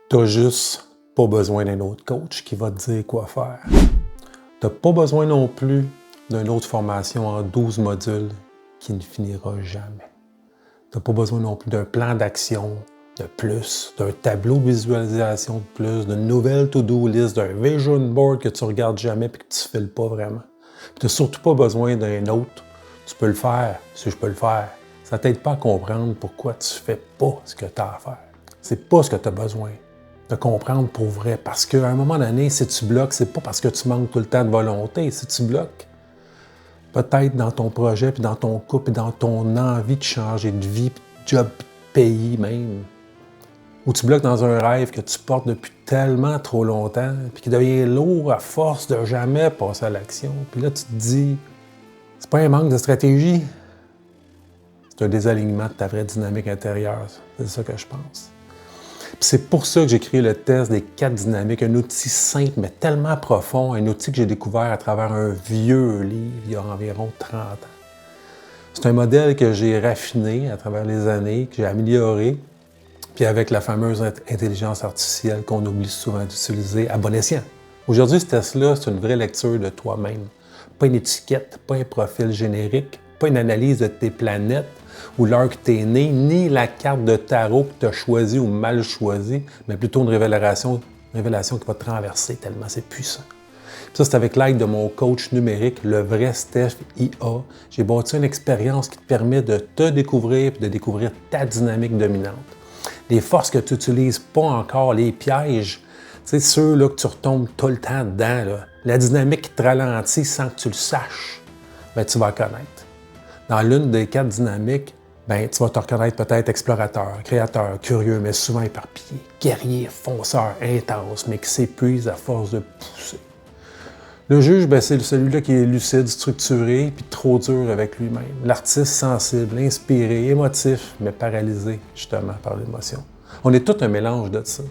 T'as juste pas besoin d'un autre coach qui va te dire quoi faire. T'as pas besoin non plus d'une autre formation en 12 modules qui ne finira jamais. T'as pas besoin non plus d'un plan d'action de plus, d'un tableau de visualisation de plus, d'une nouvelle to-do list, d'un vision board que tu regardes jamais et que tu ne files pas vraiment. Tu n'as surtout pas besoin d'un autre. Tu peux le faire si je peux le faire. Ça ne t'aide pas à comprendre pourquoi tu ne fais pas ce que tu as à faire. C'est pas ce que tu as besoin de comprendre pour vrai. Parce qu'à un moment donné, si tu bloques, c'est pas parce que tu manques tout le temps de volonté. Si tu bloques, peut-être dans ton projet, puis dans ton couple, puis dans ton envie de changer de vie, de job, pays même, ou tu bloques dans un rêve que tu portes depuis tellement trop longtemps, puis qui devient lourd à force de jamais passer à l'action. Puis là, tu te dis, c'est pas un manque de stratégie, c'est un désalignement de ta vraie dynamique intérieure. C'est ça que je pense. Puis c'est pour ça que j'ai créé le test des 4 dynamiques, un outil simple mais tellement profond, un outil que j'ai découvert à travers un vieux livre il y a environ 30 ans. C'est un modèle que j'ai raffiné à travers les années, que j'ai amélioré, puis avec la fameuse intelligence artificielle qu'on oublie souvent d'utiliser à bon escient. Aujourd'hui, ce test-là, c'est une vraie lecture de toi-même. Pas une étiquette, pas un profil générique, pas une analyse de tes planètes ou l'heure que tu es né, ni la carte de tarot que tu as choisie ou mal choisie, mais plutôt une révélation qui va te renverser tellement c'est puissant. Puis ça, c'est avec l'aide de mon coach numérique, le vrai Steph IA. J'ai bâti une expérience qui te permet de te découvrir et de découvrir ta dynamique dominante. Les forces que tu n'utilises pas encore, les pièges, tu sais, ceux-là que tu retombes tout le temps dedans, là, la dynamique qui te ralentit sans que tu le saches, bien, tu vas la connaître. Dans l'une des 4 dynamiques, bien, tu vas te reconnaître peut-être explorateur, créateur, curieux, mais souvent éparpillé, guerrier, fonceur, intense, mais qui s'épuise à force de pousser. Le juge, bien, c'est celui-là qui est lucide, structuré, puis trop dur avec lui-même. L'artiste sensible, inspiré, émotif, mais paralysé, justement, par l'émotion. On est tout un mélange de ça.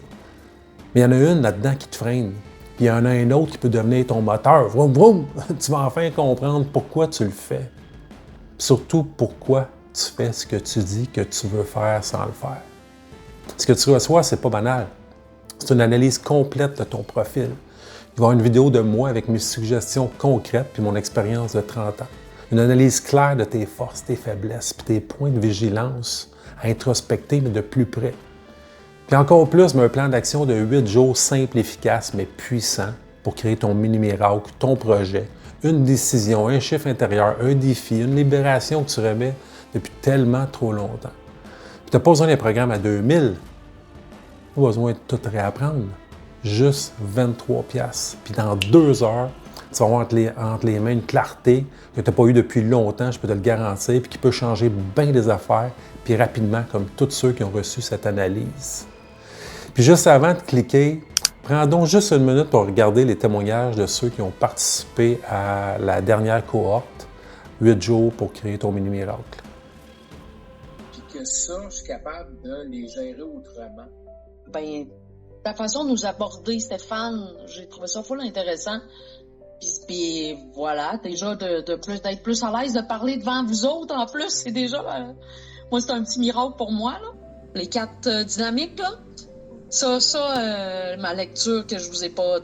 Mais il y en a une là-dedans qui te freine. Puis il y en a un autre qui peut devenir ton moteur. Vroom, vroom! Tu vas enfin comprendre pourquoi tu le fais. Puis surtout, pourquoi tu fais ce que tu dis que tu veux faire sans le faire. Ce que tu reçois, c'est pas banal. C'est une analyse complète de ton profil. Il va y avoir une vidéo de moi avec mes suggestions concrètes puis mon expérience de 30 ans. Une analyse claire de tes forces, tes faiblesses puis tes points de vigilance à introspecter, mais de plus près. Puis encore plus, mais un plan d'action de 8 jours simple, efficace, mais puissant pour créer ton mini-miracle, ton projet, une décision, un chiffre intérieur, un défi, une libération que tu remets depuis tellement trop longtemps. Puis tu n'as pas besoin d'un programme à 2000, pas besoin de tout réapprendre. Juste 23$. Puis dans 2 heures, tu vas avoir entre les mains une clarté que tu n'as pas eue depuis longtemps, je peux te le garantir, puis qui peut changer bien des affaires, puis rapidement, comme tous ceux qui ont reçu cette analyse. Puis juste avant de cliquer, prends donc juste une minute pour regarder les témoignages de ceux qui ont participé à la dernière cohorte, 8 jours pour créer ton mini-miracle. Puis que ça, je suis capable de les gérer autrement. Ben, ta façon de nous aborder, Stéphane, j'ai trouvé ça full intéressant. Puis voilà, déjà d'être plus à l'aise de parler devant vous autres en plus, c'est déjà... moi, c'est un petit miracle pour moi, là. Les 4 dynamiques, là. Ma lecture que je vous ai pas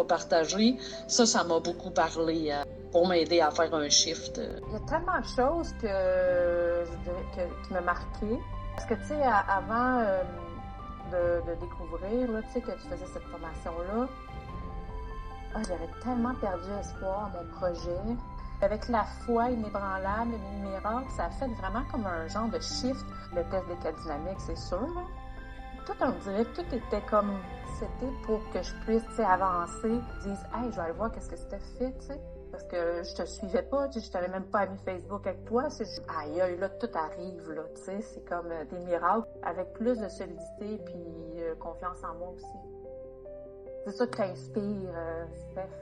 partagée, ça m'a beaucoup parlé pour m'aider à faire un shift. Il y a tellement de choses que je dirais qui m'ont marqué. Parce que, tu sais, avant... de découvrir, là, tu sais, que tu faisais cette formation-là. J'avais tellement perdu espoir à mon projet. Avec la foi inébranlable, le mini-miracle, ça a fait vraiment comme un genre de shift. Le test des 4 dynamiques, c'est sûr, là. Tout, on dirait, tout était comme... C'était pour que je puisse, tu sais, avancer. Dire, hey, je vais aller voir qu'est-ce que c'était fait, tu sais. Parce que je te suivais pas, tu sais, je t'avais même pas mis Facebook avec toi. C'est juste, aïe, là, tout arrive, là, tu sais. C'est comme des miracles avec plus de solidité puis confiance en moi aussi. C'est ça qui t'inspire, Steph,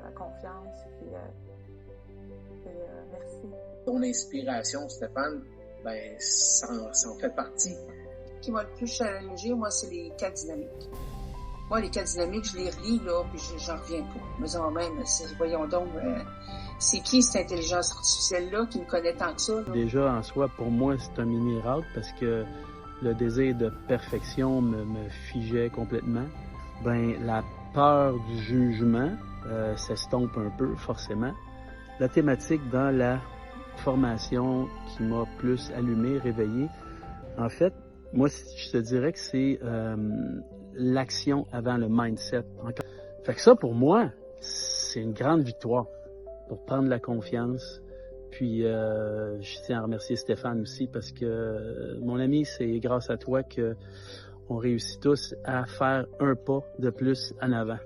la confiance. Puis, merci. Ton inspiration, Stéphane, ben, ça en fait partie. Ce qui m'a le plus challengé, moi, c'est les 4 dynamiques. Moi, les 4 dynamiques, je les relis, là, puis j'en reviens pas. Mais même, voyons donc, c'est qui cette intelligence artificielle-là qui me connaît tant que ça? Là? Déjà, en soi, pour moi, c'est un mini-miracle parce que le désir de perfection me figeait complètement, ben la peur du jugement s'estompe un peu, forcément. La thématique dans la formation qui m'a plus allumé, réveillé, en fait, moi, je te dirais que c'est l'action avant le mindset. Fait que ça, pour moi, c'est une grande victoire pour prendre la confiance. Puis, je tiens à remercier Stéphane aussi parce que, mon ami, c'est grâce à toi que on réussit tous à faire un pas de plus en avant.